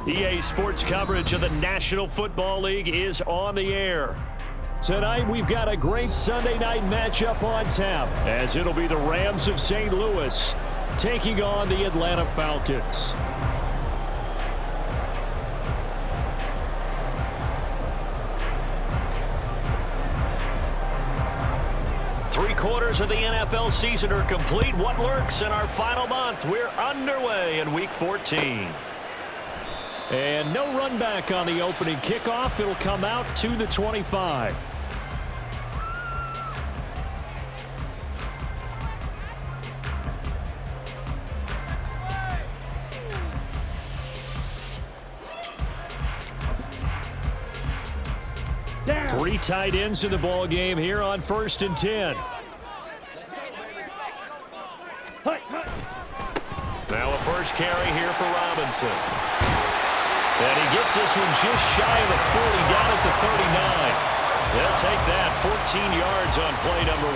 EA Sports coverage of the National Football League is on the air. Tonight, we've got a great Sunday night matchup on tap, as it'll be the Rams of St. Louis taking on the Atlanta Falcons. Three-quarters of the NFL season are complete. What lurks in our final month? We're underway in Week 14. And no run back on the opening kickoff. It'll come out to the 25. Three tight ends in the ball game here on 1st and 10. Now a first carry here for Robinson. And he gets this one just shy of the 40, down at the 39. They'll take that, 14 yards on play number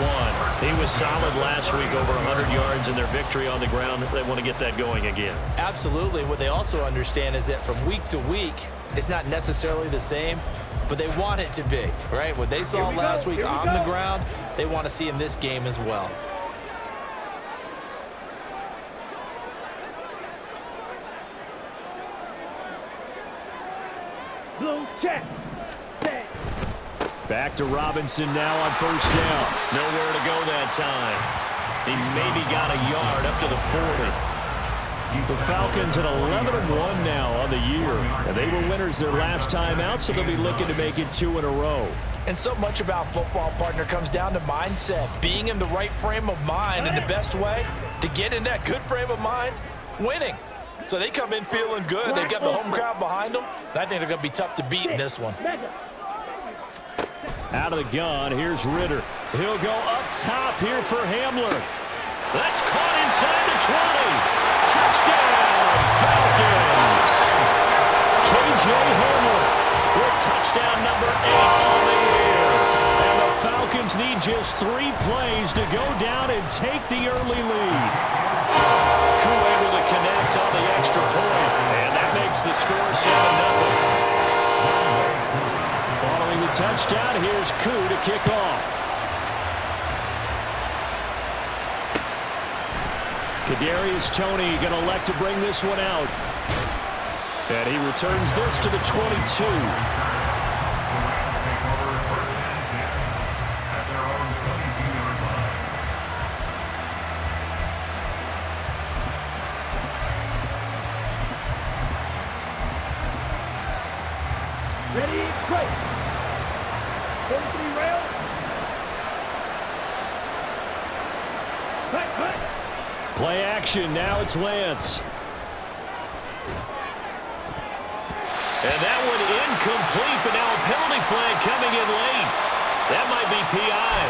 1. He was solid last week, over 100 yards in their victory on the ground. They want to get that going again. Absolutely. What they also understand is that from week to week, it's not necessarily the same, but they want it to be, right? What they saw last week on the ground, they want to see in this game as well. Back to Robinson now on 1st down. Nowhere to go that time. He maybe got a yard up to the 40. The Falcons at 11-1 now on the year. And they were winners their last time out, so they'll be looking to make it 2 in a row. And so much about football, partner, comes down to mindset. Being in the right frame of mind, and the best way to get in that good frame of mind, winning. So they come in feeling good. They've got the home crowd behind them. And I think they're going to be tough to beat in this one. Out of the gun, here's Ritter. He'll go up top here for Hamler. That's caught inside the 20. Touchdown, Falcons. KJ Hamler with touchdown number 8 on the year. And the Falcons need just 3 plays to go down and take the early lead. Koo able to connect on the extra point, and that makes the score 7-0. Following the touchdown, here's Koo to kick off. Kadarius Toney going to elect to bring this one out. And he returns this to the 22. Ready, go. 43 rail. Play action, now it's Lance. And that one incomplete, but now a penalty flag coming in late. That might be PI.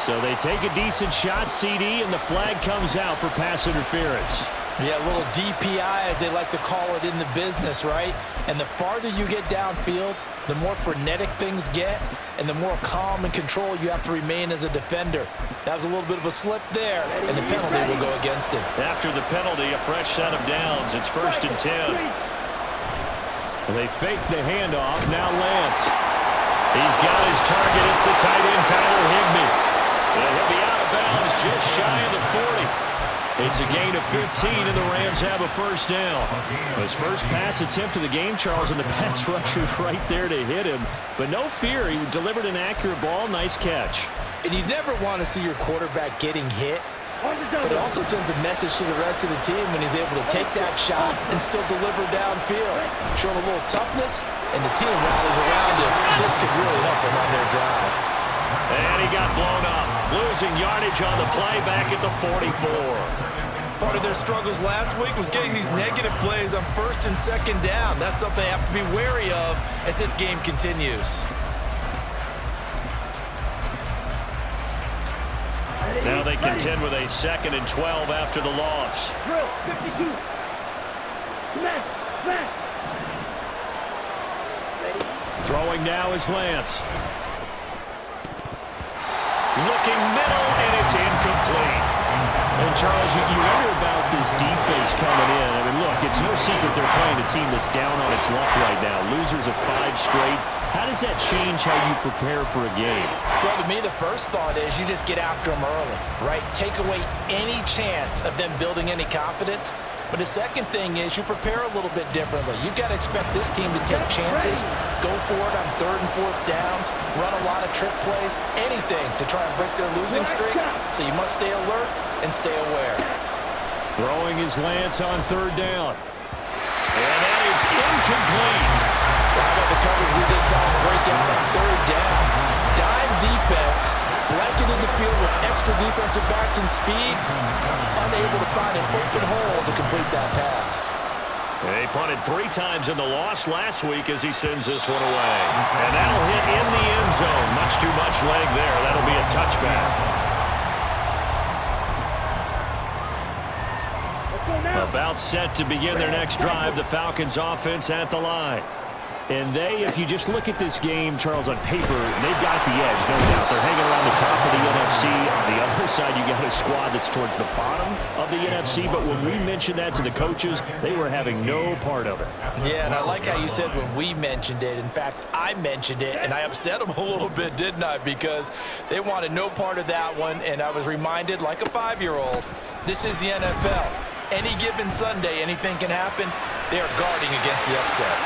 So they take a decent shot, CD, and the flag comes out for pass interference. Yeah, a little DPI, as they like to call it in the business, right? And the farther you get downfield, the more frenetic things get, and the more calm and control you have to remain as a defender. That was a little bit of a slip there, and the penalty will go against him. After the penalty, a fresh set of downs. It's 1st and 10. And they fake the handoff. Now Lance. He's got his target. It's the tight end, Tyler Higbee. And he'll be out of bounds just shy of the 40. It's a gain of 15, and the Rams have a 1st down. His first pass attempt of the game, Charles, and the pass rush was right there to hit him. But no fear, he delivered an accurate ball. Nice catch. And you never want to see your quarterback getting hit, but it also sends a message to the rest of the team when he's able to take that shot and still deliver downfield. Showing a little toughness, and the team rallies around him. This could really help them on their drive. And he got blown up, losing yardage on the play back at the 44. Part of their struggles last week was getting these negative plays on 1st and 2nd down. That's something they have to be wary of as this game continues. Now they contend with a 2nd and 12 after the loss. Drill, 52. Left. Throwing now is Lance. Looking middle, and it's incomplete. And, Charles, you wonder about this defense coming in. I mean, look, It's no secret they're playing a team that's down on its luck right now. Losers of 5 straight. How does that change how you prepare for a game? Well, to me, the first thought is you just get after them early, right? Take away any chance of them building any confidence. But the second thing is you prepare a little bit differently. You've got to expect this team to take chances, go for it on 3rd and 4th downs, run a lot of trick plays, anything to try and break their losing streak. So you must stay alert and stay aware. Throwing his lance on 3rd down. And that is incomplete. How about the coverage we just saw break out on 3rd down? Dime defense, blanketed the field with extra defensive backs and speed, unable to find an open hole to complete that pass. They punted 3 times in the loss last week as he sends this one away. And that'll hit in the end zone. Much too much leg there. That'll be a touchback. About set to begin their next drive, the Falcons offense at the line. And if you just look at this game, Charles, on paper, they've got the edge, no doubt. They're hanging around the top of the NFC. On the other side, you got a squad that's towards the bottom of the NFC. But when we mentioned that to the coaches, they were having no part of it. Yeah, and I like how you said when we mentioned it. In fact, I mentioned it, and I upset them a little bit, didn't I? Because they wanted no part of that one, and I was reminded, like a 5-year-old, this is the NFL. Any given Sunday, anything can happen. They are guarding against the upset.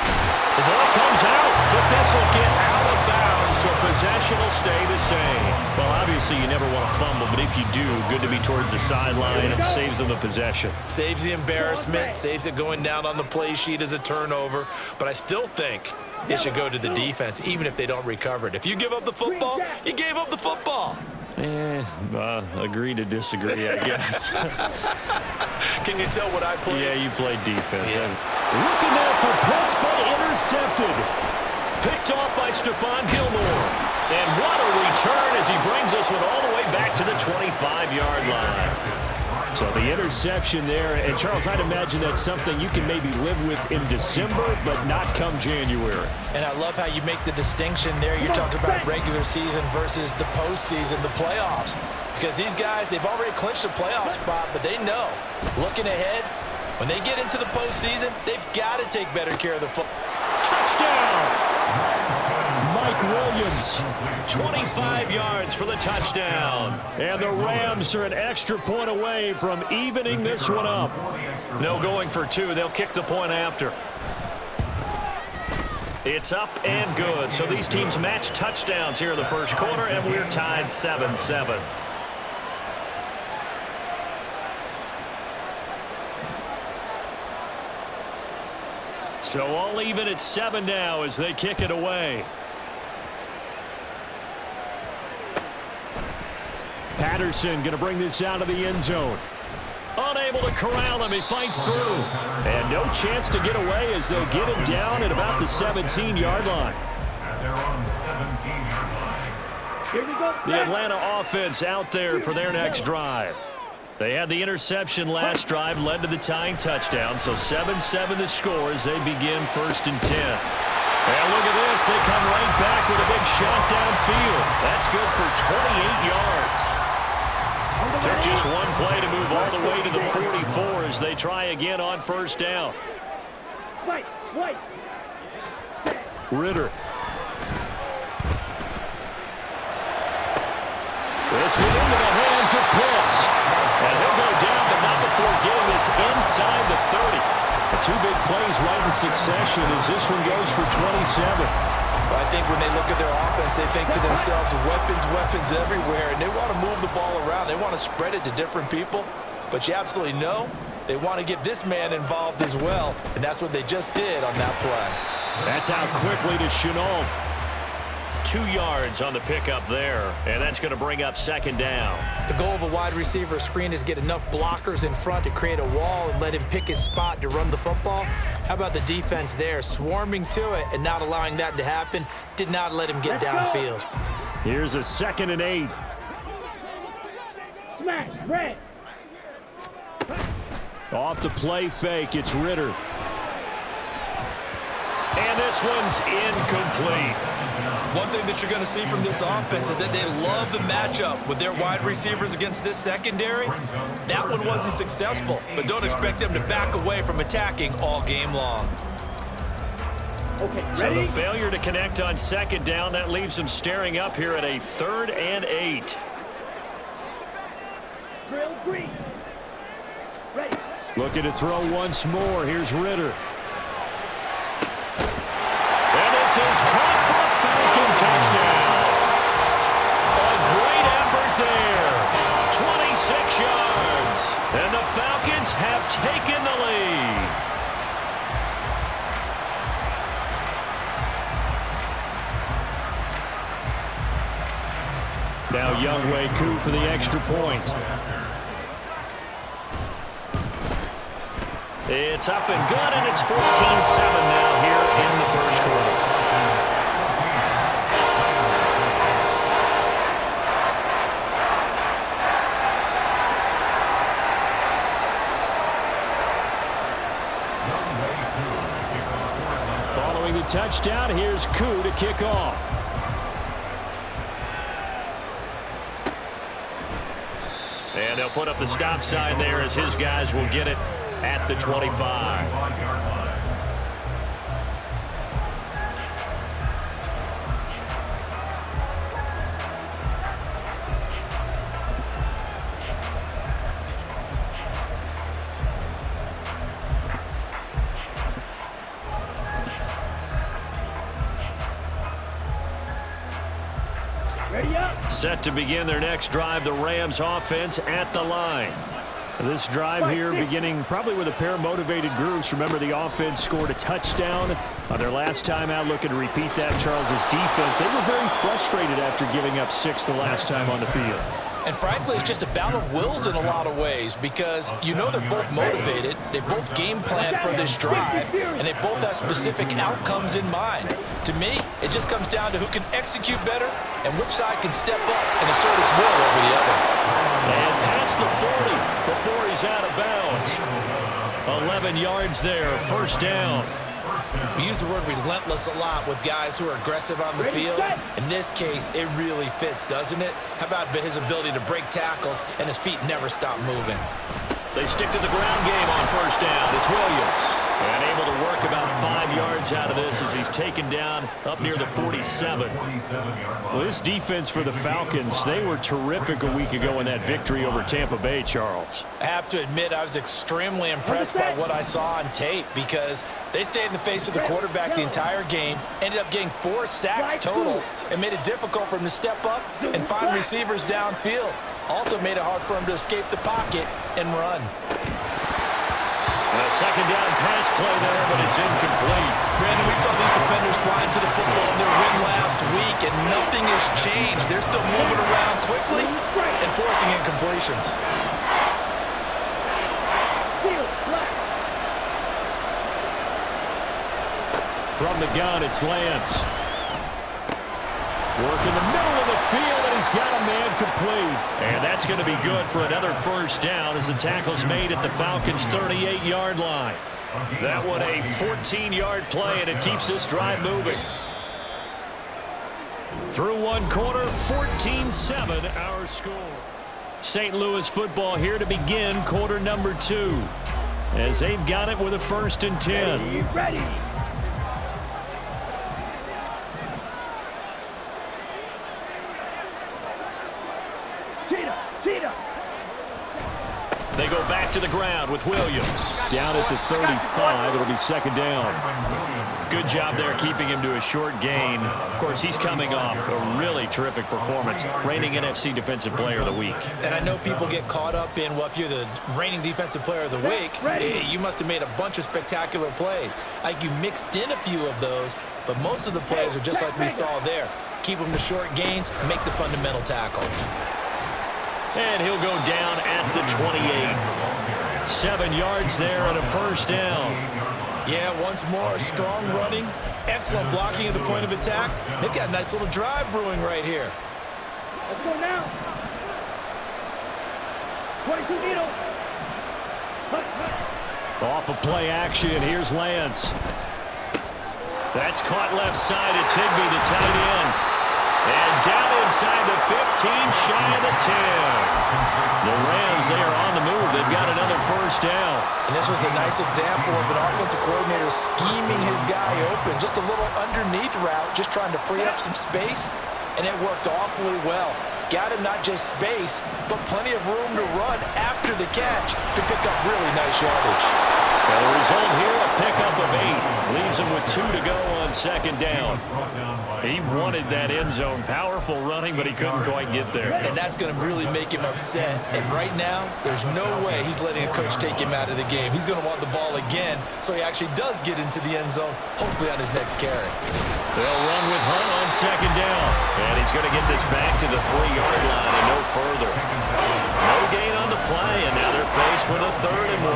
The ball comes out, but this will get out of bounds, so possession will stay the same. Well, obviously, you never want to fumble, but if you do, good to be towards the sideline. It saves them the possession. Saves the embarrassment, saves it going down on the play sheet as a turnover. But I still think it should go to the defense, even if they don't recover it. If you give up the football, you gave up the football. Agree to disagree, I guess. Can you tell what I played? Yeah, you played defense. Yeah. Looking there for Pitts, but intercepted. Picked off by Stephon Gilmore. And what a return as he brings us one all the way back to the 25-yard line. So the interception there, and Charles, I'd imagine that's something you can maybe live with in December, but not come January. And I love how you make the distinction there. You're talking about regular season versus the postseason, the playoffs. Because these guys, they've already clinched a playoff spot, but they know, looking ahead, when they get into the postseason, they've got to take better care of the football. Touchdown! Mike Williams, 25 yards for the touchdown. And the Rams are an extra point away from evening this one up. No going for 2. They'll kick the point after. It's up and good. So these teams match touchdowns here in the first quarter, and we're tied 7-7. So all even at 7 now as they kick it away. Patterson going to bring this out of the end zone. Unable to corral him. He fights through. And no chance to get away as they'll get him down at about the 17-yard line. The Atlanta offense out there for their next drive. They had the interception last drive, led to the tying touchdown. So 7-7 the score as they begin 1st and 10. And look at this. They come right back with a big shot downfield. That's good for 28 yards. Took just one play to move all the way to the 44 as they try again on 1st down. Ritter. This one into the hands of Pitts. And he'll go down, but not before getting this inside the 30. The 2 big plays right in succession as this one goes for 27. Well, I think when they look at their offense, they think to themselves, weapons everywhere, and they want to move the ball around. They want to spread it to different people, but you absolutely know they want to get this man involved as well, and that's what they just did on that play. That's out quickly to Chenault. 2 yards on the pickup there, and that's going to bring up 2nd down. The goal of a wide receiver screen is get enough blockers in front to create a wall and let him pick his spot to run the football. How about the defense there, swarming to it and not allowing that to happen? Did not let him get downfield. Here's a 2nd and 8. Smash, red. Off the play fake, it's Ritter. And this one's incomplete. One thing that you're going to see from this offense is that they love the matchup with their wide receivers against this secondary. That one wasn't successful, but don't expect them to back away from attacking all game long. Okay, So ready? the failure to connect on second down, that leaves them staring up here at a 3rd and 8. Drill green. Ready. Looking to throw once more. Here's Ritter. And this is caught for a Falcon touchdown. A great effort there. 26 yards. And the Falcons have taken the lead. Now Younghoe Koo for the extra point. It's up and good, and it's 14-7 now here in the first quarter. Following the touchdown, here's Koo to kick off. And they'll put up the stop sign there as his guys will get it at the 25. Ready up. Set to begin their next drive, the Rams offense at the line. This drive here beginning probably with a pair of motivated groups. Remember, the offense scored a touchdown on their last time out. Looking to repeat that. Charles's defense, they were very frustrated after giving up 6 the last time on the field. And frankly, it's just a battle of wills in a lot of ways because you know they're both motivated, they both game plan for this drive, and they both have specific outcomes in mind. To me, it just comes down to who can execute better and which side can step up and assert its will over the other. And past the 40 before he's out of bounds. 11 yards there, first down. We use the word relentless a lot with guys who are aggressive on the field. In this case, it really fits, doesn't it? How about his ability to break tackles and his feet never stop moving? They stick to the ground game on first down. It's Williams. And able to work about 5 yards out of this as he's taken down up near the 47. Well, this defense for the Falcons, they were terrific a week ago in that victory over Tampa Bay, Charles. I have to admit, I was extremely impressed by what I saw on tape because they stayed in the face of the quarterback the entire game, ended up getting 4 sacks total, and made it difficult for him to step up and find receivers downfield. Also made it hard for him to escape the pocket and run. A second down pass play there, but it's incomplete. Brandon, we saw these defenders fly into the football in their win last week, and nothing has changed. They're still moving around quickly and forcing incompletions. From the gun, it's Lance. Work in the middle of the field, and he's got a man complete. And that's going to be good for another first down as the tackle's made at the Falcons' 38-yard line. That one a 14-yard play, and it keeps this drive moving. Through one quarter, 14-7 our score. St. Louis football here to begin quarter number 2 as they've got it with a 1st and 10. Ready. They go back to the ground with Williams. Down at the 35, it'll be second down. Good job there keeping him to a short gain. Of course, he's coming off a really terrific performance, reigning NFC Defensive Player of the Week. And I know people get caught up in, well, if you're the reigning Defensive Player of the Week, you must have made a bunch of spectacular plays. Like you mixed in a few of those, but most of the plays are just like we saw there. Keep them to short gains, make the fundamental tackle. And he'll go down at the 28. 7 yards there and a first down. Yeah, once more, strong running, excellent blocking at the point of attack. They've got a nice little drive brewing right here. Let's go now. 22 needle. Off of play action, here's Lance. That's caught left side. It's Higbee, the tight end. And down inside the 15, shy of the 10. The Rams, they are on the move. They've got another first down. And this was a nice example of an offensive coordinator scheming his guy open. Just a little underneath route, just trying to free up some space, and it worked awfully well. Got him not just space, but plenty of room to run after the catch to pick up really nice yardage. Well, the result here, a pickup of 8. Leaves him with 2 to go on second down. He wanted that end zone. Powerful running, but he couldn't quite get there. And that's going to really make him upset. And right now, there's no way he's letting a coach take him out of the game. He's going to want the ball again, so he actually does get into the end zone, hopefully on his next carry. They'll run with Hunt on second down. And he's going to get this back to the 3-yard line and no further. No gain on the play, and now they're faced with a 3rd and 1.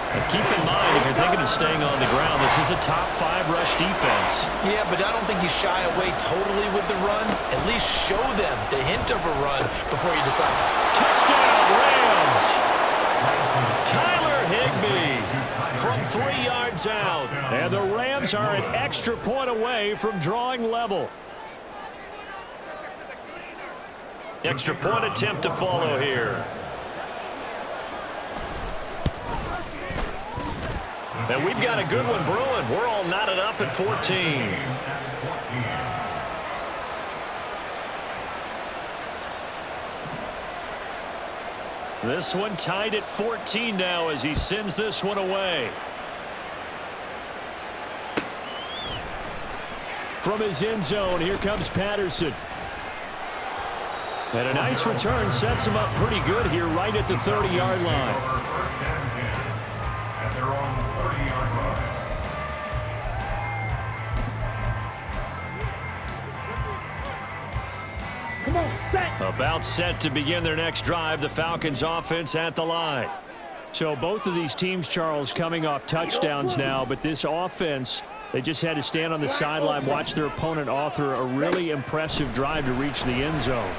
Now keep in mind, if you're thinking of staying on the ground, this is a top 5 rush defense. Yeah, but I don't think you shy away totally with the run. At least show them the hint of a run before you decide. Touchdown, Rams! Tyler Higbee from 3 yards out. And the Rams are an extra point away from drawing level. Extra point attempt to follow here. And we've got a good one brewing. We're all knotted up at 14. This one tied at 14 now as he sends this one away. From his end zone, here comes Patterson. And a nice return sets him up pretty good here right at the 30-yard line. About set to begin their next drive, the Falcons offense at the line. So both of these teams, Charles, coming off touchdowns now, but this offense, they just had to stand on the sideline, watch their opponent author a really impressive drive to reach the end zone.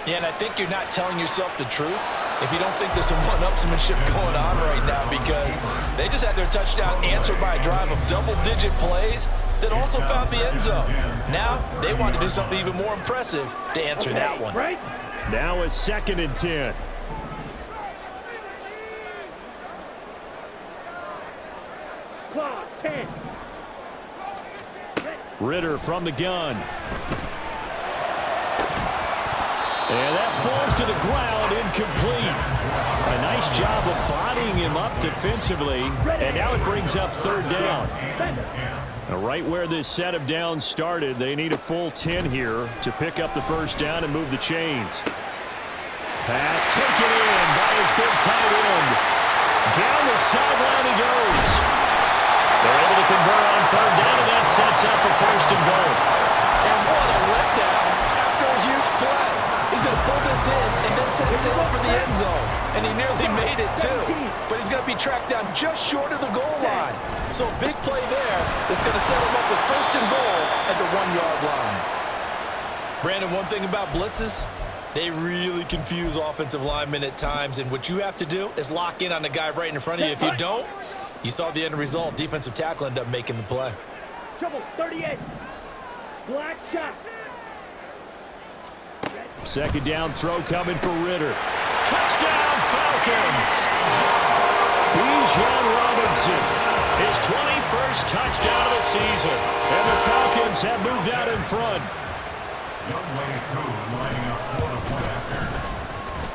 Yeah, and I think you're not telling yourself the truth if you don't think there's some one-upsmanship going on right now, because they just had their touchdown answered by a drive of double-digit plays that also found the end zone. Now they want to do something even more impressive to answer that one. Right? Now a 2nd and 10. Clock, 10. Ritter from the gun. And that falls to the ground, incomplete. A nice job of bodying him up defensively, and now it brings up 3rd down. Now right where this set of downs started, they need a full 10 here to pick up the first down and move the chains. Pass taken in by his big tight end. Down the sideline he goes. They're able to convert on 3rd down, and that sets up a 1st and goal. And what a letdown after a huge play. He's going to pull this in and then set sail for the end zone. And he nearly made it, too. But he's going to be tracked down just short of the goal line. So a big play there that's going to set him up with 1st and goal at the 1-yard line. Brandon, one thing about blitzes, they really confuse offensive linemen at times. And what you have to do is lock in on the guy right in front of you. If you don't, you saw the end result. Defensive tackle ended up making the play. Trouble, 38. Black shot. 2nd down throw coming for Ritter. Touchdown Falcons! Bijan Robinson, his 21st touchdown of the season. And the Falcons have moved out in front.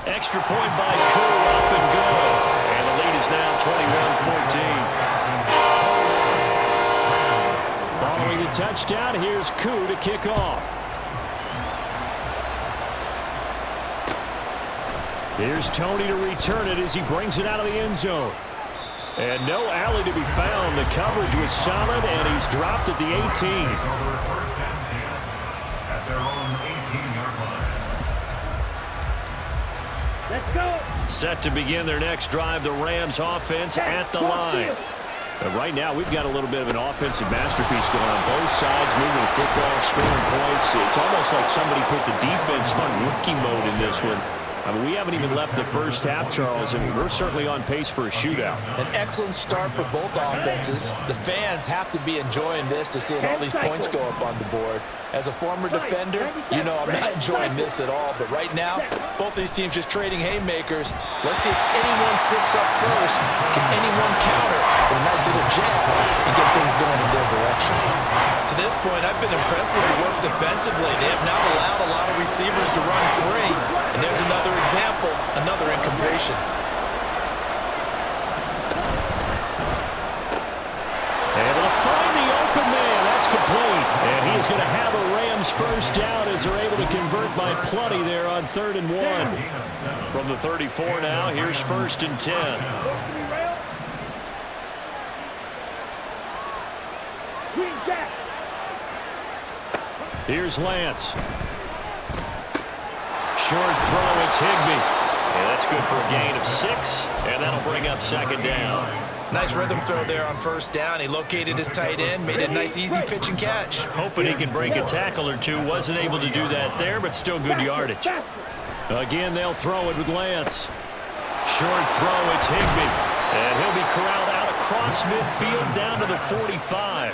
Extra point by Koo, up and good. And the lead is now 21-14. Following the touchdown, here's Koo to kick off. Here's Tony to return it as he brings it out of the end zone. And no alley to be found. The coverage was solid, and he's dropped at the 18. Let's go. Set to begin their next drive, the Rams offense at the line. But right now, we've got a little bit of an offensive masterpiece going on. Both sides moving the football, scoring points. It's almost like somebody put the defense on rookie mode in this one. I mean, we haven't even left the first half, Charles, and we're certainly on pace for a shootout. An excellent start for both offenses. The fans have to be enjoying this to seeing all these points go up on the board. As a former defender, you know I'm not enjoying this at all. But right now, both these teams just trading haymakers. Let's see if anyone slips up first. Can anyone counter with a nice little jab and get things going in their direction? To this point, I've been impressed with the work defensively. They have not allowed a lot of receivers to run free. And there's another example, another incompletion. Able to find the open man. That's complete. And he's going to have a Rams first down as they're able to convert by plenty there on 3rd and 1. From the 34 now, here's 1st and 10. Here's Lance. Short throw, it's Higbee. And that's good for a gain of 6, and that'll bring up 2nd down. Nice rhythm throw there on 1st down. He located his tight end, made a nice easy pitch and catch. Hoping he can break a tackle or two. Wasn't able to do that there, but still good yardage. Again, they'll throw it with Lance. Short throw, it's Higbee. And he'll be corralled out across midfield down to the 45.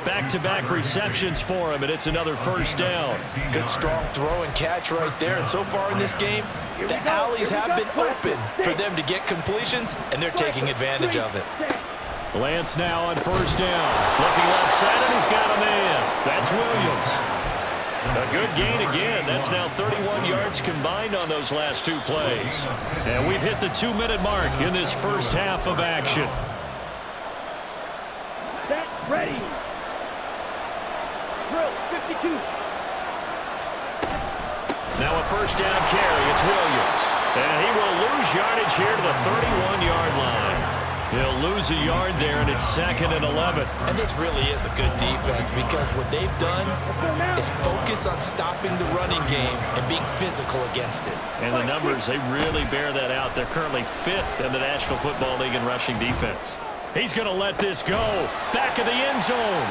Back-to-back receptions for him, and it's another 1st down. Good strong throw and catch right there. And so far in this game, the alleys have been open for them to get completions, and they're taking advantage of it. Lance now on 1st down. Looking left side, and he's got a man. That's Williams. A good gain again. That's now 31 yards combined on those last 2 plays. And we've hit the 2-minute mark in this first half of action. Set, ready. Drill, 52. Now a 1st down carry. It's Williams. And he will lose yardage here to the 31-yard line. He'll lose a yard there, and it's 2nd and 11. And this really is a good defense because what they've done is focus on stopping the running game and being physical against it. And the numbers, they really bear that out. They're currently 5th in the National Football League in rushing defense. He's going to let this go. Back of the end zone.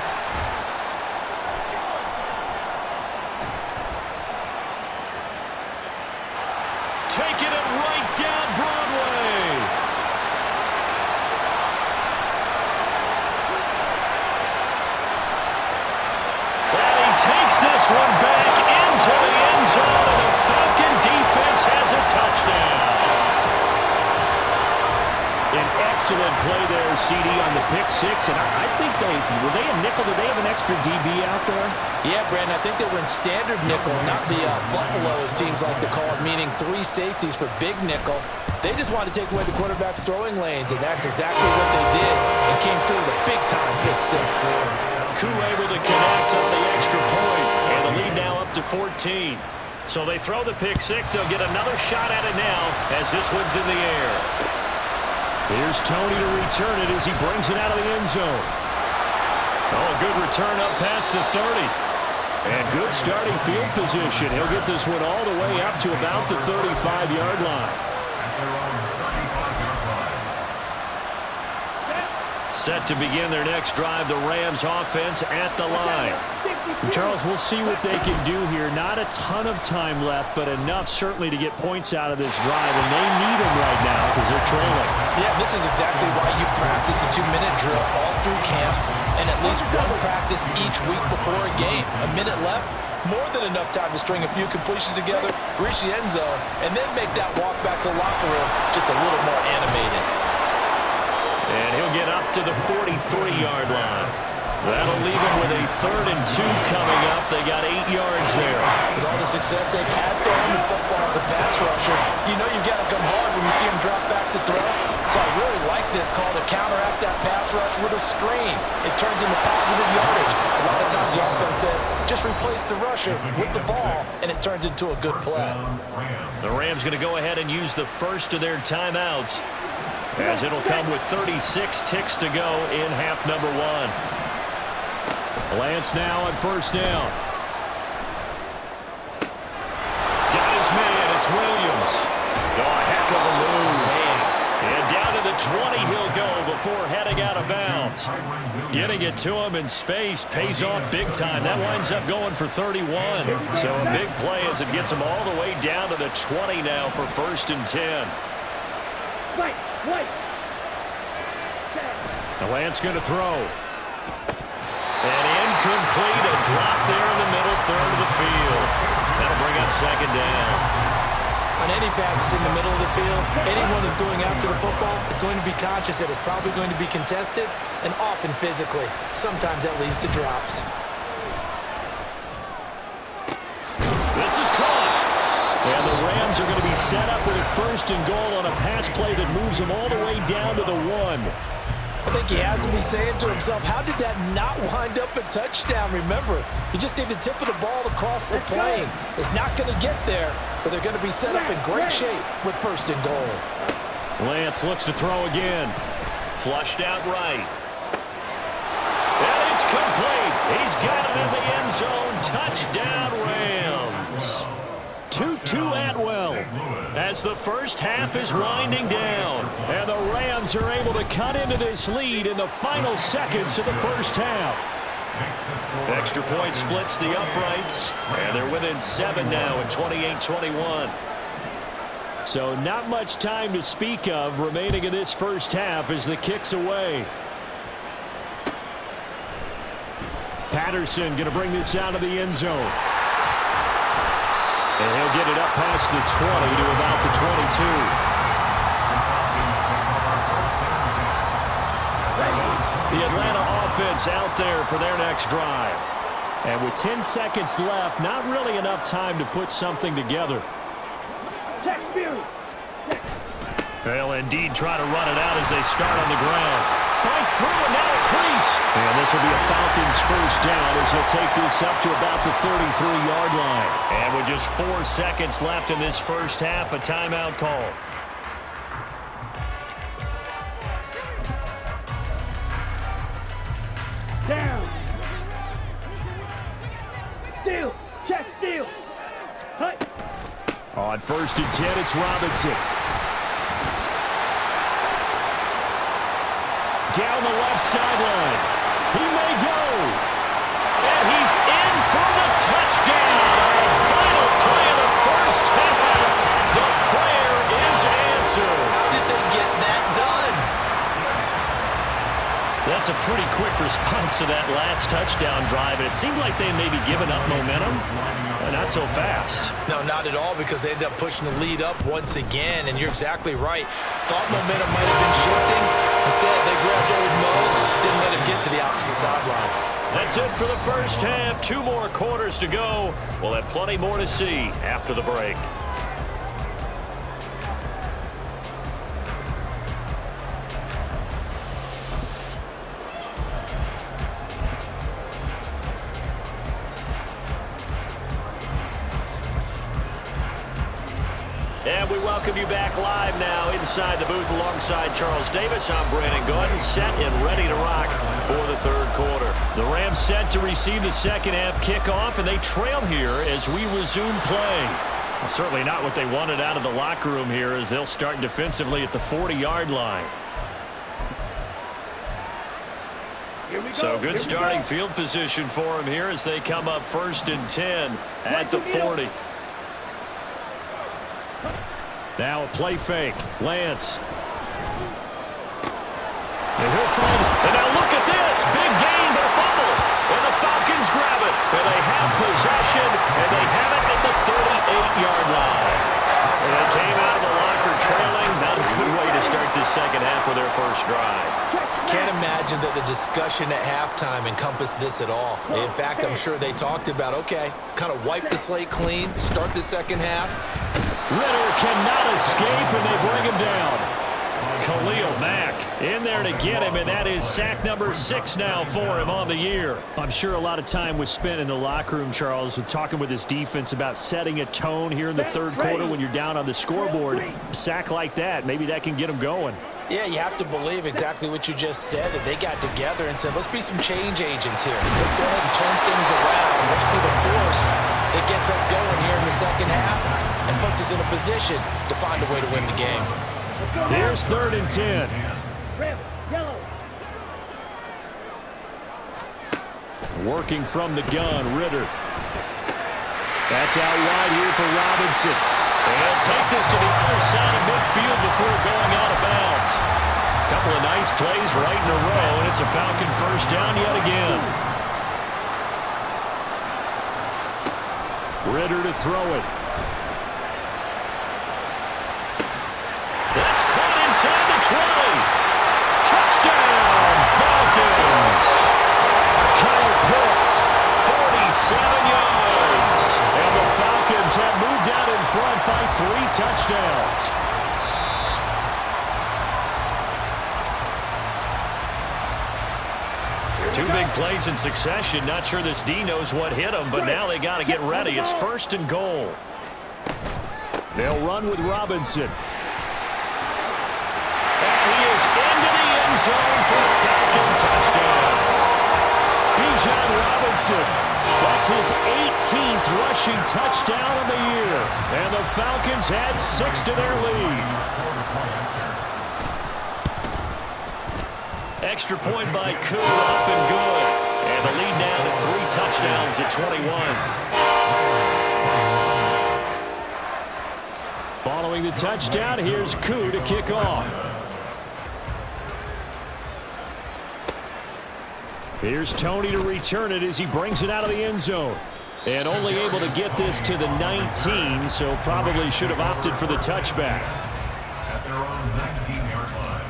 Taking it right down Broadway. And he takes this one back into the end zone, and the Falcon defense has a touchdown. An excellent play there, CD, on the pick 6, and I think were they a nickel? Did they have an extra DB out there? Yeah, Brandon, I think they were in standard nickel, not the Buffalo, as teams like to call it, meaning 3 safeties for big nickel. They just wanted to take away the quarterback's throwing lanes, and that's exactly what they did, and came through with a big-time pick 6. Koo able to connect on the extra point, and the lead now up to 14. So they throw the pick 6. They'll get another shot at it now as this one's in the air. Here's Tony to return it as he brings it out of the end zone. Oh, a good return up past the 30. And good starting field position. He'll get this one all the way up to about the 35-yard line. Set to begin their next drive, the Rams offense at the line. Charles, we'll see what they can do here. Not a ton of time left, but enough certainly to get points out of this drive, and they need them right now because they're trailing. Yeah, this is exactly why you practice a 2-minute drill all through camp and at least one practice each week before a game. A minute left, more than enough time to string a few completions together, reach the end zone, and then make that walk back to the locker room just a little more animated. And he'll get up to the 43-yard line. That'll leave him with a 3rd and 2 coming up. They got 8 yards there. With all the success they've had throwing the football as a pass rusher, you know you've got to come hard when you see him drop back to throw. So I really like this call to counteract that pass rush with a screen. It turns into positive yardage. A lot of times the offense says, just replace the rusher with the ball, and it turns into a good play. The Rams going to go ahead and use the first of their timeouts, as it'll come with 36 ticks to go in half number 1. Lance now on 1st down. Got his man. It's Williams. Oh, a heck of a move. And down to the 20 he'll go before heading out of bounds. Getting it to him in space pays off big time. That winds up going for 31. So a big play as it gets him all the way down to the 20 now for 1st and 10. Right. Now Lance going to throw. And incomplete. A drop there in the middle third of the field. That'll bring up 2nd down. On any passes in the middle of the field, anyone who's going after the football is going to be conscious that it's probably going to be contested, and often physically. Sometimes that leads to drops. This is caught. And the Rams are going to be set up with a 1st and goal on a pass play that moves them all the way down to the 1. I think he has to be saying to himself, how did that not wind up a touchdown? Remember, you just need the tip of the ball across the plane. It's not going to get there, but they're going to be set up in great shape with 1st and goal. Lance looks to throw again. Flushed out right. And it's complete. He's got it in the end zone. Touchdown, Rams. 2-2 Atwell as the first half is winding down. And the Rams are able to cut into this lead in the final seconds of the first half. Extra point splits the uprights, and they're within 7 now at 28-21. So not much time to speak of remaining in this first half as the kick's away. Patterson going to bring this out of the end zone. And he'll get it up past the 20 to about the 22. The Atlanta offense out there for their next drive. And with 10 seconds left, not really enough time to put something together. Check, Fury. They'll indeed try to run it out as they start on the ground. Fights through and now a crease. And this will be a Falcons first down as he'll take this up to about the 33-yard line. And with just 4 seconds left in this first half, a timeout call. Down. Steal. Check, steal. Hut. On 1st and 10, it's Robinson. Down the left sideline. He may go. And he's in for the touchdown. Final play of the first half. The prayer is answered. How did they get that done? That's a pretty quick response to that last touchdown drive. And it seemed like they may be giving up momentum. Not so fast. No, not at all, because they ended up pushing the lead up once again, and you're exactly right. Thought momentum might have been shifting. Instead, they grabbed old Mo, didn't let him get to the opposite sideline. That's it for the first half. 2 more quarters to go. We'll have plenty more to see after the break. And we welcome you back live now inside the booth alongside Charles Davis. I'm Brandon Gordon, set and ready to rock for the third quarter. The Rams set to receive the second half kickoff, and they trail here as we resume play. Well, certainly not what they wanted out of the locker room here as they'll start defensively at the 40-yard line. So good starting field position for them here as they come up 1st and 10 at the 40. Now a play fake. Lance. And he'll find it. And now look at this. Big gain, but a fumble. And the Falcons grab it. And they have possession. And they have it at the 38-yard line. And they came out of the locker trailing. Not a good way to start this second half with their first drive. Can't imagine that the discussion at halftime encompassed this at all. In fact, I'm sure they talked about, okay, kind of wipe the slate clean, start the second half. Ritter cannot escape, and they bring him down. Khalil Mack in there to get him, and that is sack number 6 now for him on the year. I'm sure a lot of time was spent in the locker room, Charles, with talking with his defense about setting a tone here in the third quarter when you're down on the scoreboard. A sack like that, maybe that can get him going. Yeah, you have to believe exactly what you just said, that they got together and said, let's be some change agents here. Let's go ahead and turn things around. Let's be the force that gets us going here in the second half and puts us in a position to find a way to win the game. Here's 3rd and 10. Red, yellow. Working from the gun, Ritter. That's out wide here for Robinson. They'll take this to the other side of midfield before going out of bounds. Couple of nice plays right in a row, and it's a Falcon first down yet again. Ritter to throw it. That's caught inside the 20. Touchdown, Falcons. Kyle Pitts, 47 yards. And the Falcons have moved out in front by 3 touchdowns. Two big plays in succession. Not sure this D knows what hit him, but now they got to get ready. It's 1st and goal. They'll run with Robinson. And he is into the end zone for a Falcon touchdown. Bijan Robinson. That's his 18th rushing touchdown of the year. And the Falcons add 6 to their lead. Extra point by Koo, up and good. And the lead now to 3 touchdowns at 21. Following the touchdown, here's Koo to kick off. Here's Tony to return it as he brings it out of the end zone. And only able to get this to the 19, so probably should have opted for the touchback. At their own 19-yard line.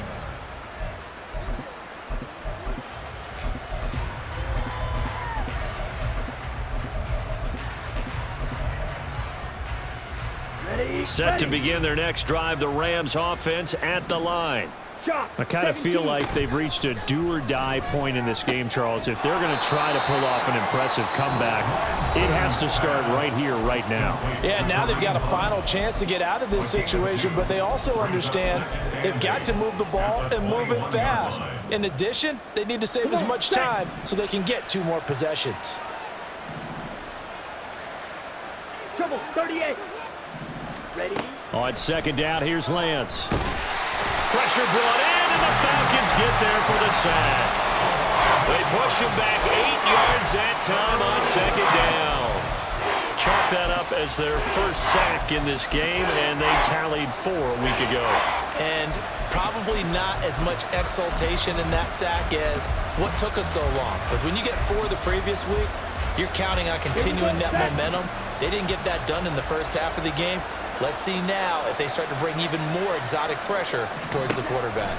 Set to begin their next drive, the Rams offense at the line. I kind of feel like they've reached a do-or-die point in this game, Charles. If they're going to try to pull off an impressive comeback, it has to start right here, right now. Yeah, now they've got a final chance to get out of this situation, but they also understand they've got to move the ball and move it fast. In addition, they need to save as much time so they can get 2 more possessions. Trouble, 38. Ready? On 2nd down, here's Lance. Pressure brought in, and the Falcons get there for the sack. They push him back 8 yards that time on 2nd down. Chalk that up as their first sack in this game, and they tallied 4 a week ago. And probably not as much exultation in that sack as what took us so long. Because when you get 4 the previous week, you're counting on continuing that momentum. They didn't get that done in the first half of the game. Let's see now if they start to bring even more exotic pressure towards the quarterback.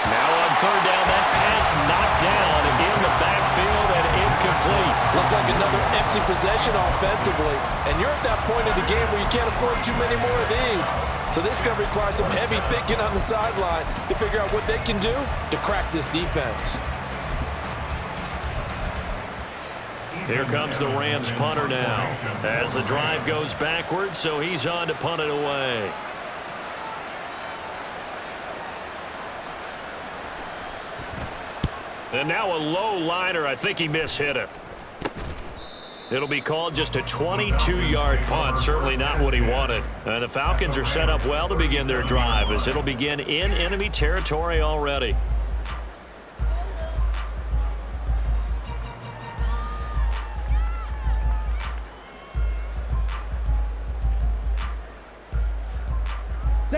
Now on 3rd down, that pass knocked down in the backfield and incomplete. Looks like another empty possession offensively. And you're at that point in the game where you can't afford too many more of these. So this is going to require some heavy thinking on the sideline to figure out what they can do to crack this defense. Here comes the Rams punter now as the drive goes backwards, so he's on to punt it away. And now a low liner. I think he mishit it. It'll be called just a 22-yard punt. Certainly not what he wanted. And the Falcons are set up well to begin their drive as it'll begin in enemy territory already.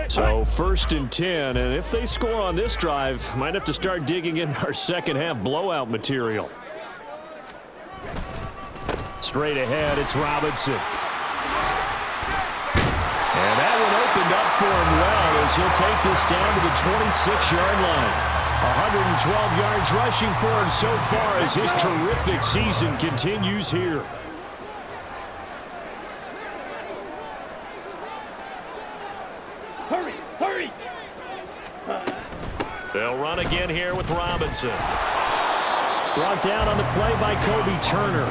So 1st and 10, and if they score on this drive, might have to start digging in our second half blowout material. Straight ahead, it's Robinson. And that one opened up for him well as he'll take this down to the 26-yard line. 112 yards rushing for him so far as his terrific season continues here. Hurry, hurry. They'll run again here with Robinson. Brought down on the play by Kobe Turner.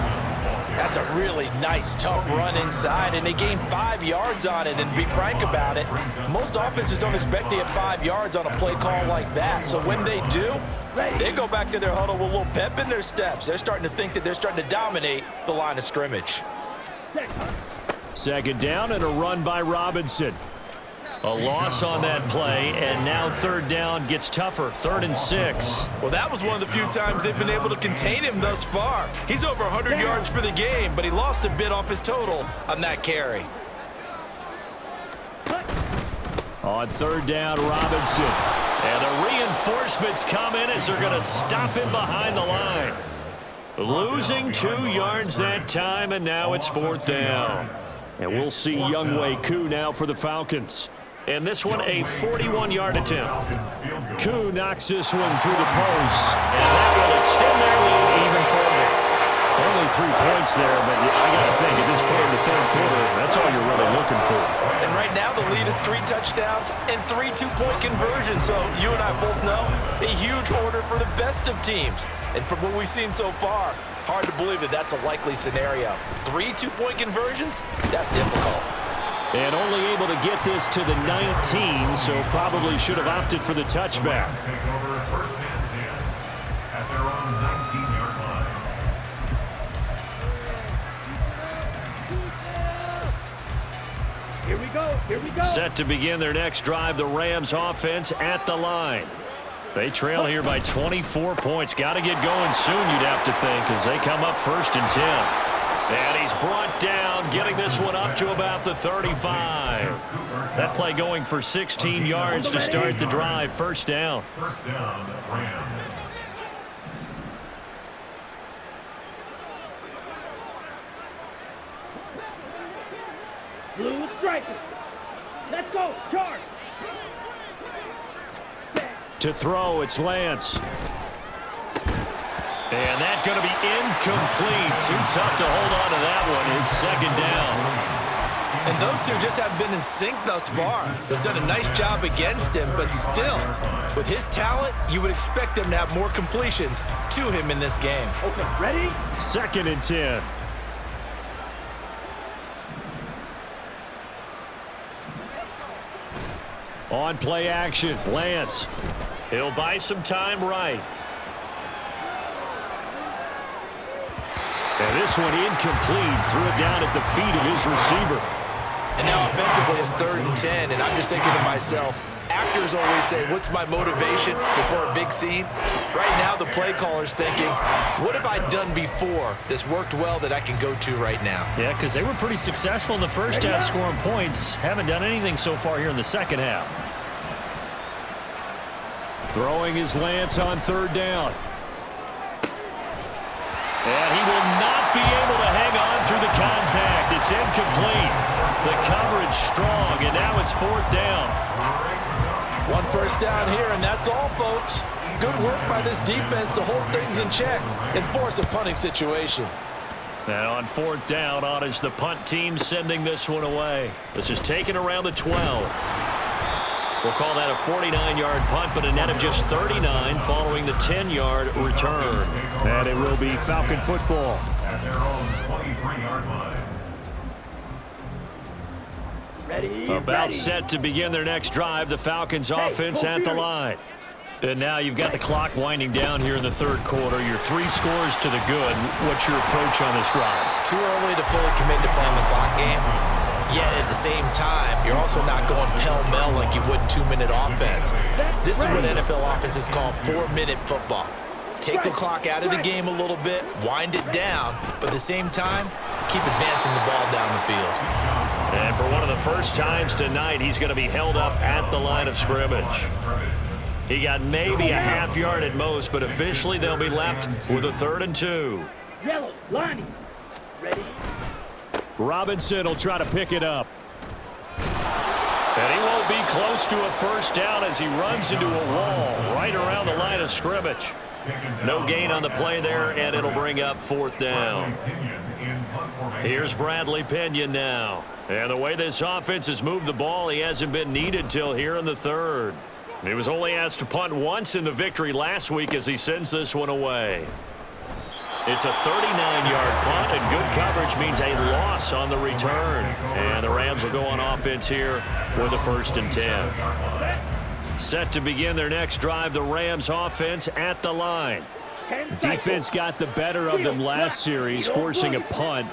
That's a really nice, tough run inside, and they gained 5 yards on it. And to be frank about it, most offenses don't expect to get 5 yards on a play call like that. So when they do, they go back to their huddle with a little pep in their steps. They're starting to think that they're starting to dominate the line of scrimmage. Second down and a run by Robinson. A loss on that play, and now third down gets tougher. 3rd and 6. Well, that was one of the few times they've been able to contain him thus far. He's over 100 yards for the game, but he lost a bit off his total on that carry. On 3rd down, Robinson. And the reinforcements come in as they're going to stop him behind the line. Losing 2 yards that time, and now it's 4th down. And we'll see Younghoe Koo now for the Falcons. And this one, a 41-yard attempt. Koo knocks this one through the post. And that will extend their lead even further. Only 3 points there, but I got to think at this point in the third quarter, that's all you're really looking for. And right now the lead is 3 touchdowns and 3 two-point conversions. So you and I both know a huge order for the best of teams. And from what we've seen so far, hard to believe that that's a likely scenario. 3 two-point conversions? That's difficult. And only able to get this to the 19, so probably should have opted for the touchback. Take over 1st and 10 at their own 19-yard line. Here we go. Here we go. Set to begin their next drive, the Rams offense at the line. They trail here by 24 points. Got to get going soon, you'd have to think, as they come up 1st and 10. And he's brought down, getting this one up to about the 35. That play going for 16 yards to start the drive. 1st down. 1st down, Rams. Blue striker. Let's go. Charge. To throw, it's Lance. And that's going to be incomplete. Too tough to hold on to that one. It's 2nd down. And those two just haven't been in sync thus far. They've done a nice job against him, but still, with his talent, you would expect them to have more completions to him in this game. Okay, ready? 2nd and 10. On play action, Lance. He'll buy some time right. And this one incomplete. Threw it down at the feet of his receiver. And now offensively it's 3rd and 10, and I'm just thinking to myself, actors always say, what's my motivation before a big scene? Right now the play caller's thinking, what have I done before that's worked well that I can go to right now? Yeah, because they were pretty successful in the first half scoring points. Haven't done anything so far here in the second half. Throwing his Lance on 3rd down. And he will not be able to hang on through the contact. It's incomplete. The coverage strong, and now it's 4th down. 1 first down here, and that's all, folks. Good work by this defense to hold things in check and force a punting situation. And on 4th down, on is the punt team sending this one away. This is taken around the 12. We'll call that a 49-yard punt, but a net of just 39 following the 10-yard return. And it will be Falcon football. At their own 23-yard line. Ready? About set to begin their next drive, the Falcons offense at the line. And now you've got the clock winding down here in the third quarter. You're 3 scores to the good. What's your approach on this drive? Too early to fully commit to playing the clock game. Yet at the same time, you're also not going pell-mell like you would in 2-minute offense. This is what NFL offenses call 4-minute football. Take the clock out of the game a little bit, wind it down, but at the same time, keep advancing the ball down the field. And for one of the first times tonight, he's going to be held up at the line of scrimmage. He got maybe a half yard at most, but officially they'll be left with a 3rd and 2. Yellow, Lonnie. Ready? Robinson will try to pick it up. And he won't be close to a first down as he runs into a wall right around the line of scrimmage. No gain on the play there, and it'll bring up 4th down. Here's Bradley Pinion now. And the way this offense has moved the ball, he hasn't been needed till here in the 3rd. He was only asked to punt once in the victory last week as he sends this one away. It's a 39-yard punt, and good coverage means a loss on the return. And the Rams will go on offense here with a 1st and 10. Set to begin their next drive, the Rams offense at the line. Defense got the better of them last series, forcing a punt.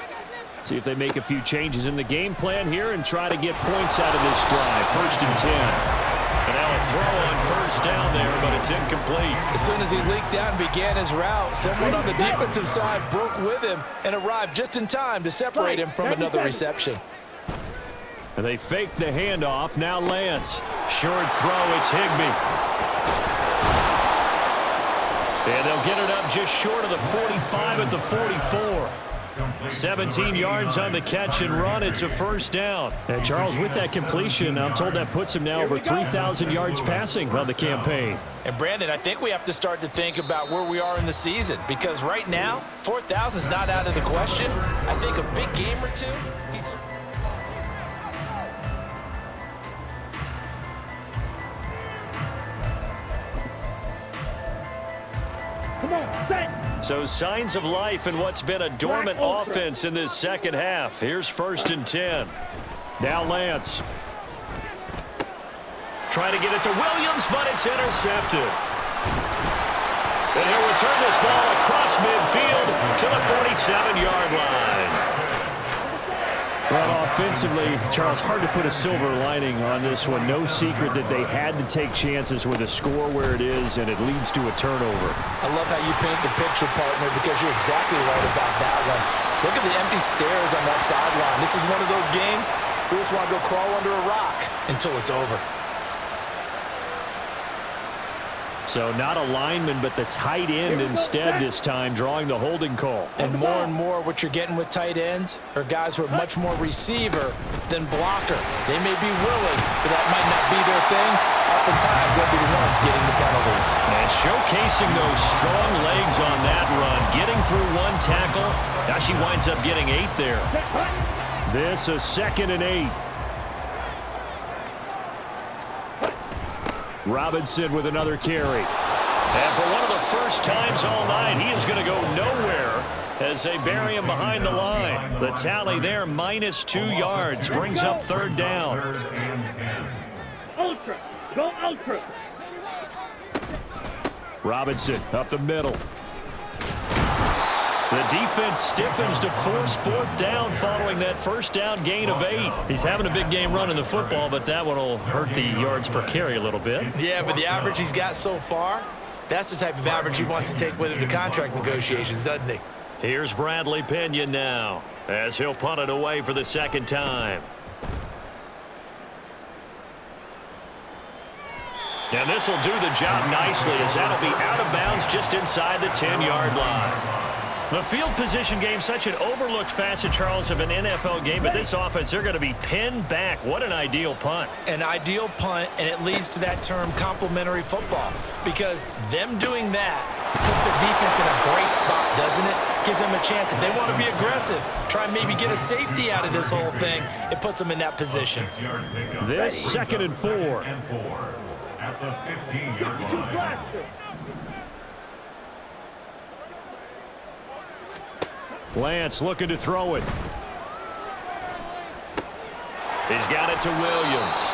See if they make a few changes in the game plan here and try to get points out of this drive. 1st and 10. And now a throw on 1st down there, but it's incomplete. As soon as he leaked out and began his route, someone on the defensive side broke with him and arrived just in time to separate him from another reception. And they fake the handoff. Now Lance. Short throw. It's Higbee. And they'll get it up just short of the 45 at the 44. 17 yards on the catch and run. It's a 1st down. And Charles, with that completion, I'm told that puts him now over 3,000 yards passing on the campaign. And Brandon, I think we have to start to think about where we are in the season, because right now, 4,000 is not out of the question. I think a big game or two, he's... Come on, set. So signs of life in what's been a dormant offense in this 2nd half. Here's 1st and 10. Now Lance. Trying to get it to Williams, but it's intercepted. And he'll return this ball across midfield to the 47-yard line. Well, offensively, Charles, hard to put a silver lining on this one. No secret that they had to take chances with a score where it is, and it leads to a turnover. I love how you paint the picture, partner, because you're exactly right about that one. Look at the empty stares on that sideline. This is one of those games we just want to go crawl under a rock until it's over. So not a lineman, but the tight end instead this time, drawing the holding call. And more what you're getting with tight ends are guys who are much more receiver than blocker. They may be willing, but that might not be their thing. Oftentimes, they'll be the ones getting the penalties. And showcasing those strong legs on that run, getting through 1 tackle. Now she winds up getting 8 there. This a 2nd and 8. Robinson with another carry. And for one of the first times all night, he is going to go nowhere as they bury him behind the line. The tally there, -2 yards, brings up 3rd down. Ultra. Go ultra. Robinson up the middle. The defense stiffens to force 4th down following that 1st down gain of 8. He's having a big game running the football, but that one will hurt the yards per carry a little bit. Yeah, but the average he's got so far, that's the type of average he wants to take with him to contract negotiations, doesn't he? Here's Bradley Pinion now as he'll punt it away for the 2nd time. And this will do the job nicely as that'll be out of bounds just inside the 10-yard line. The field position game, such an overlooked facet, Charles, of an NFL game, but this offense, they're going to be pinned back. What an ideal punt. An ideal punt, and it leads to that term complementary football, because them doing that puts their defense in a great spot, doesn't it? Gives them a chance. If they want to be aggressive, try and maybe get a safety out of this whole thing, it puts them in that position. This 2nd and 4. At the 15-yard line. Lance looking to throw it. He's got it to Williams.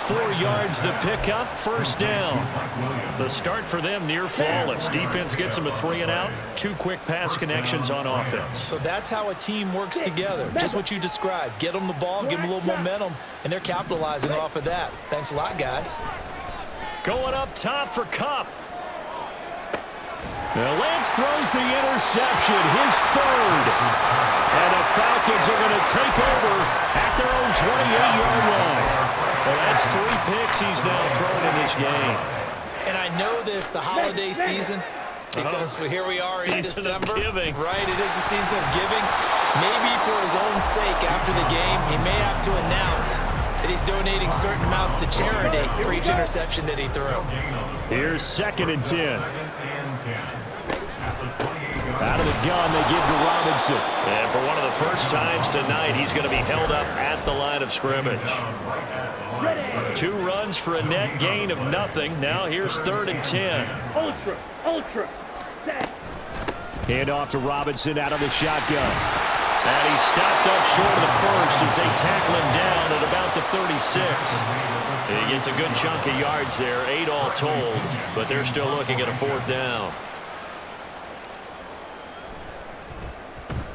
4 yards the pickup, 1st down. The start for them near flawless. Defense gets them a 3 and out. 2 quick pass connections on offense. So that's how a team works together. Just what you described. Get them the ball, give them a little momentum, and they're capitalizing off of that. Thanks a lot, guys. Going up top for Kupp. Now Lance throws the interception, his 3rd. And the Falcons are going to take over at their own 28-yard line. Well, that's 3 picks he's now thrown in this game. And I know this, the holiday season, because here we are in December. Giving. Right, it is the season of giving. Maybe for his own sake after the game, he may have to announce that he's donating certain amounts to charity for each interception that he threw. Here's 2nd and 10. Out of the gun, they give to Robinson. And for one of the first times tonight, he's going to be held up at the line of scrimmage. 2 runs for a net gain of nothing. Now here's 3rd and 10. Ultra. Set. Hand off to Robinson out of the shotgun. And he's stopped up short of the 1st as they tackle him down at about the 36. He gets a good chunk of yards there, 8 all told, but they're still looking at a 4th down.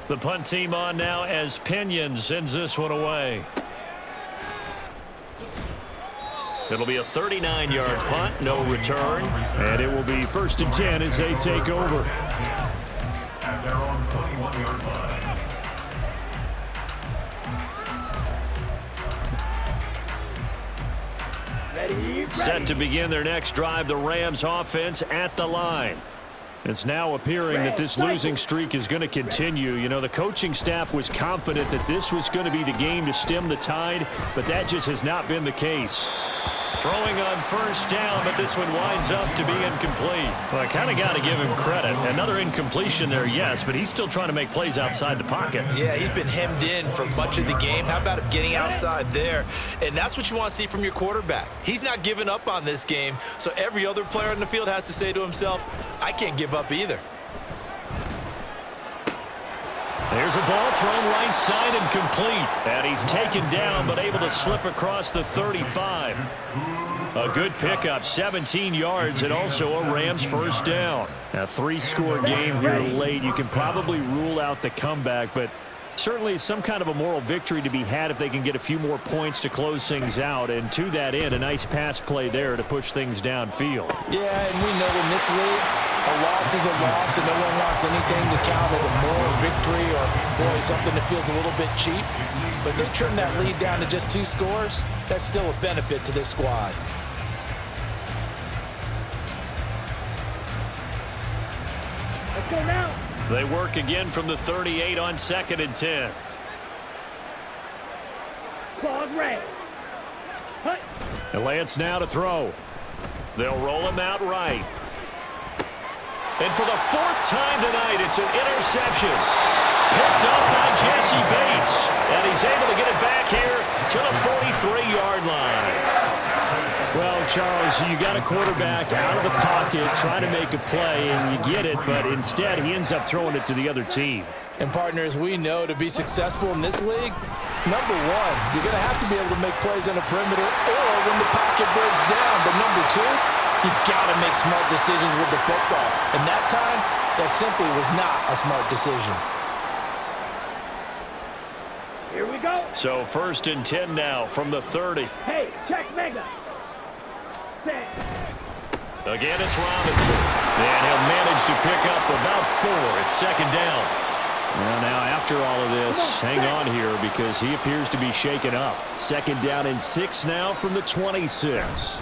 The punt team on now as Pinion sends this one away. It'll be a 39-yard punt, no return. And it will be 1st and 10 as they take over. At their own 21-yard line. Set to begin their next drive, the Rams offense at the line. It's now appearing that this losing streak is going to continue. You know, the coaching staff was confident that this was going to be the game to stem the tide, but that just has not been the case. Throwing on 1st down, but this one winds up to be incomplete. Well, I kind of got to give him credit. Another incompletion there, yes, but he's still trying to make plays outside the pocket. Yeah, he's been hemmed in for much of the game. How about him getting outside there? And that's what you want to see from your quarterback. He's not giving up on this game, so every other player on the field has to say to himself, I can't give up either. There's a ball thrown right side and complete. And he's taken down but able to slip across the 35. A good pickup, 17 yards, and also a Rams 1st down. A 3-score game here late. You can probably rule out the comeback, but certainly some kind of a moral victory to be had if they can get a few more points to close things out. And to that end, a nice pass play there to push things downfield. Yeah, and we know in this league, a loss is a loss, and no one wants anything to count as a moral victory or, boy, something that feels a little bit cheap. But they trim that lead down to just 2 scores. That's still a benefit to this squad. Let's go now. They work again from the 38 on 2nd and 10. Claude Ray. Hut. And Lance now to throw. They'll roll him out right. And for the 4th time tonight, it's an interception. Picked up by Jesse Bates. And he's able to get it back here to the 43-yard line. Well, Charles, you got a quarterback out of the pocket trying to make a play, and you get it, but instead he ends up throwing it to the other team. And partners, we know to be successful in this league, number one, you're going to have to be able to make plays on the perimeter or when the pocket breaks down. But number two, you've got to make smart decisions with the football. And that time, that simply was not a smart decision. Here we go. So 1st and 10 now from the 30. Hey, check Mega. Set. Again, it's Robinson. And he'll manage to pick up about 4. It's 2nd down. Well, now, after all of this, hang on here because he appears to be shaken up. 2nd down and 6 now from the 26.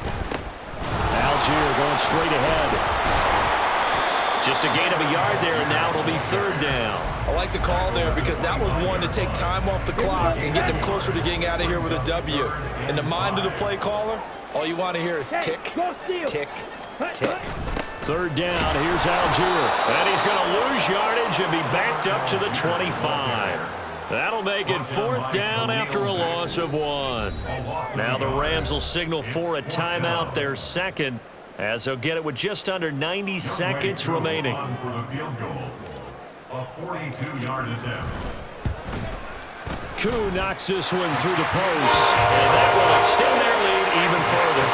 Algier going straight ahead. Just a gain of a yard there, and now it'll be 3rd down. I like the call there because that was one to take time off the clock and get them closer to getting out of here with a W. In the mind of the play caller, all you want to hear is tick, tick, tick. 3rd down, here's Algier. And he's going to lose yardage and be backed up to the 25. That'll make it 4th down after a loss of 1. Now the Rams will signal for a timeout, their 2nd, as they'll get it with just under 90 seconds remaining. For the field goal, a 42-yard attempt. Koo knocks this one through the post, and that will extend their lead even further.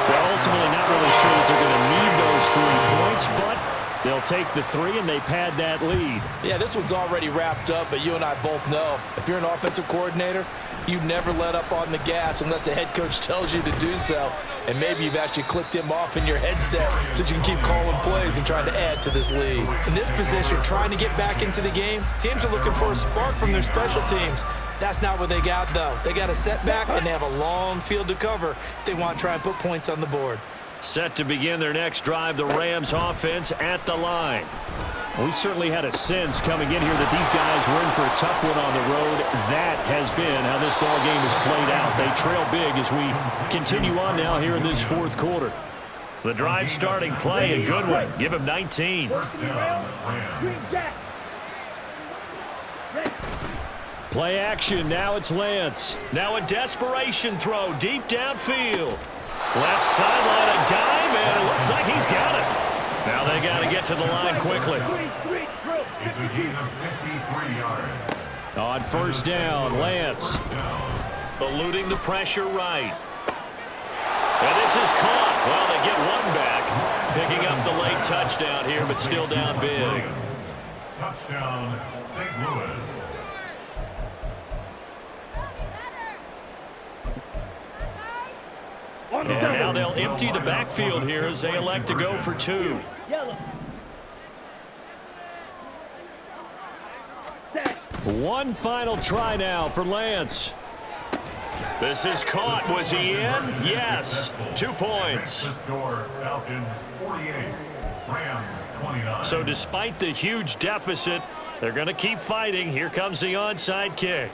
They're ultimately not really sure that they're going to need those 3 points, but they'll take the 3 and they pad that lead. Yeah, this one's already wrapped up, but you and I both know if you're an offensive coordinator, you never let up on the gas unless the head coach tells you to do so. And maybe you've actually clicked him off in your headset so you can keep calling plays and trying to add to this lead. In this position, trying to get back into the game, teams are looking for a spark from their special teams. That's not what they got, though. They got a setback, and they have a long field to cover if they want to try and put points on the board. Set to begin their next drive, the Rams offense at the line. We certainly had a sense coming in here that these guys were in for a tough one on the road. That has been how this ball game has played out. They trail big as we continue on now here in this 4th quarter. The drive starting play, a good one. Give him 19. Play action, now it's Lance. Now a desperation throw deep downfield. Left sideline, a dive, and it looks like he's got it. Now they got to get to the line quickly. It's a gain of 53 yards. On 1st down, Lance. Eluding the pressure right. And this is caught. Well, they get one back. Picking up the late touchdown here, but still down big. Touchdown, St. Louis. On the And double. now they'll empty the backfield here as they elect to go for 2. Yellow. Set. One final try now for Lance. This is caught. Was he in? Yes. 2 points. The score, Falcons 48, Rams 29. So despite the huge deficit, they're going to keep fighting. Here comes the onside kick.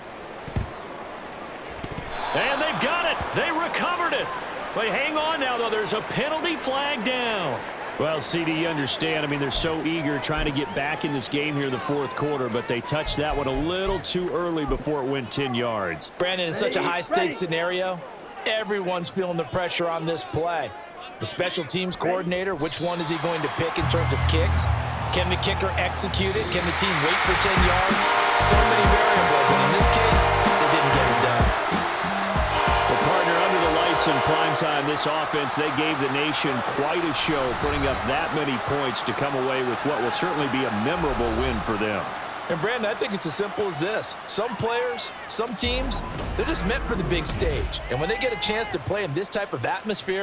And they've got it. They recovered it. But hang on now, though. There's a penalty flag down. Well, CD, you understand. I mean, they're so eager trying to get back in this game here in the 4th quarter, but they touched that one a little too early before it went 10 yards. Brandon, in such a high-stakes scenario, everyone's feeling the pressure on this play. The special teams coordinator, which one is he going to pick in terms of kicks? Can the kicker execute it? Can the team wait for 10 yards? So many variables, and in this case, they didn't get it done. Well, partner, under the lights in primetime, this offense, they gave the nation quite a show, putting up that many points to come away with what will certainly be a memorable win for them. And, Brandon, I think it's as simple as this. Some players, some teams, they're just meant for the big stage. And when they get a chance to play in this type of atmosphere,